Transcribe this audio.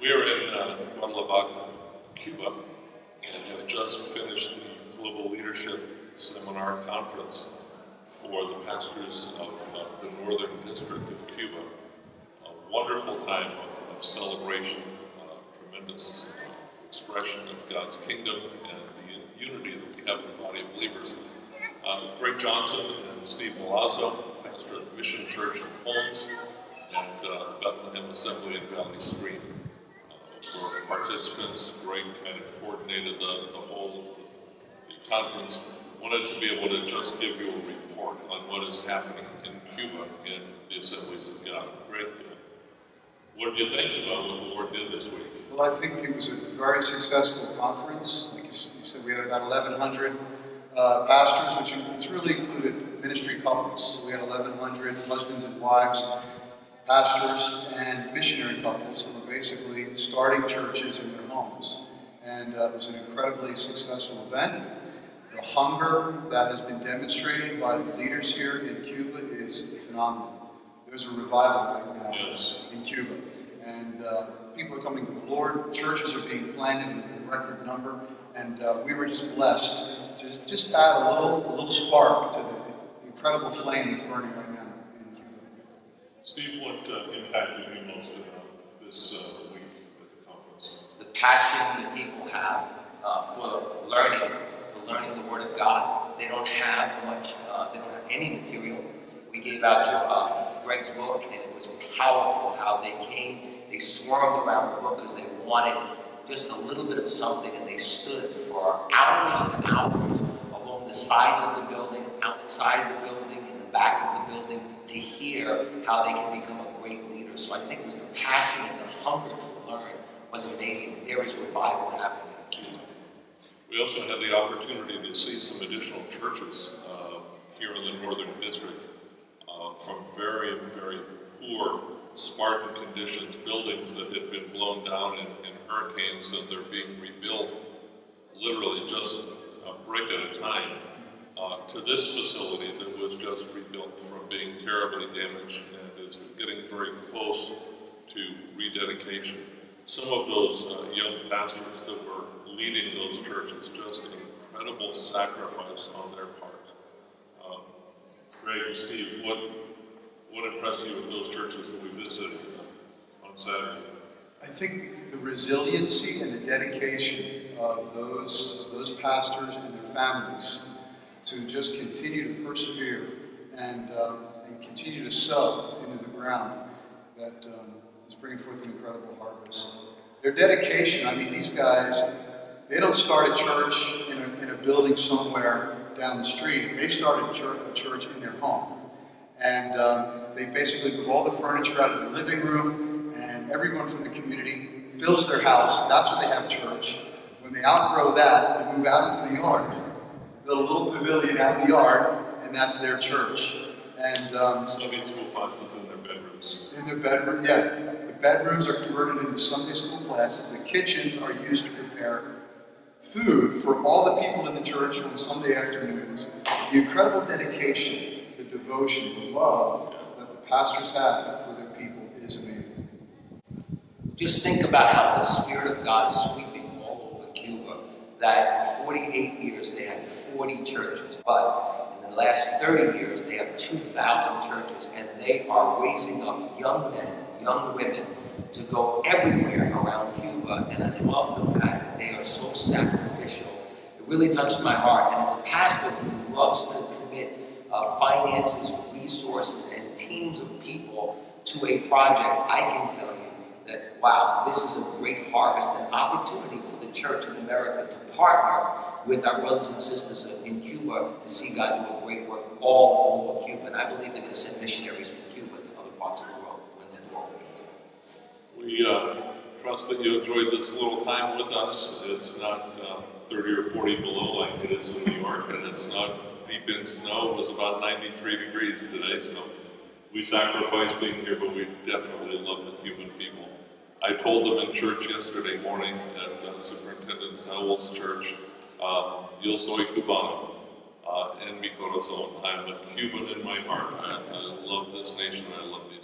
We are in Guadalajara, Cuba, and have just finished the Global Leadership Seminar Conference for the pastors of the Northern District of Cuba. A wonderful time of celebration, tremendous expression of God's kingdom and the unity that we have in the body of believers. Greg Johnson and Steve Milazzo, pastor of Mission Church in Holmes, and Bethlehem Assembly in Valley Stream. For participants, Greg kind of coordinated the whole of the conference. Wanted to be able to just give you a report on what is happening in Cuba in the Assemblies of God. Greg, what do you think about what the Lord did this week? Well, I think it was a very successful conference. Like you said, we had about 1,100 pastors, which really included ministry couples. So we had 1,100 husbands and wives, pastors, and missionary couples who were basically starting churches in their homes. And it was an incredibly successful event. The hunger that has been demonstrated by the leaders here in Cuba is phenomenal. There's a revival right now in Cuba. And people are coming to the Lord. Churches are being planted in record number. And we were just blessed to just add a little spark to the incredible flame that's burning right now in Cuba. Steve, what impacted you most this week at the conference? The passion that people have for learning the Word of God. They don't have much, they don't have any material. We gave out Greg's book, and it was powerful how they came. They swarmed around the book because they wanted just a little bit of something, and they stood for hours and hours along the sides of the building, outside the building, in the back of the building, to hear how they can become a great leader. So I think it was the passion and the hunger to learn was amazing. There is revival happening in Cuba. We also had the opportunity to see some additional churches here in the Northern District from very, very poor, Spartan conditions, buildings that had been blown down in hurricanes, and they're being rebuilt literally just a brick at a time, to this facility that was just rebuilt from being terribly damaged and is getting very close to rededication. Some of those young pastors that were leading those churches, just an incredible sacrifice on their part. Greg, Steve, what impressed you with those churches that we visited on Saturday? I think the resiliency and the dedication of those pastors and their families to just continue to persevere and continue to sow into the ground that is bringing forth an incredible harvest. Their dedication, I mean, these guys, they don't start a church in a building somewhere down the street. They started a church in their home. And they basically move all the furniture out of the living room, and everyone from the community fills their house. That's where they have church. When they outgrow that, they move out into the yard. Build a little pavilion out in the yard, and that's their church. And Sunday school classes in their bedrooms. In their bedroom, yeah. The bedrooms are converted into Sunday school classes. The kitchens are used to prepare food for all the people in the church on Sunday afternoons. The incredible dedication, the devotion, the love that the pastors have for their people is amazing. Just think about how the Spirit of God is sweeping all over Cuba, that for 48 years they had 40 churches, but in the last 30 years they have 2,000 churches, and they are raising up young men, young women to go everywhere around Cuba, and I love the fact that they are so sacrificial. It really touched my heart, and as a pastor who loves to commit finances, resources, and teams of people to a project, I can tell you that, wow, this is a great harvest and opportunity for the church in America to partner with our brothers and sisters in Cuba to see God do a great work all over Cuba. And I believe they're going to send missionaries from Cuba to other parts of the world when the door opens. We trust that you enjoyed this little time with us. It's not 30 or 40 below like it is in New York, and it's not deep in snow. It was about 93 degrees today, so we sacrificed being here, but we definitely love the Cuban people. I told them in church yesterday morning at Superintendent Sowell's church, yo soy cubano, en mi corazón. I'm a Cuban in my heart. I love this nation, I love the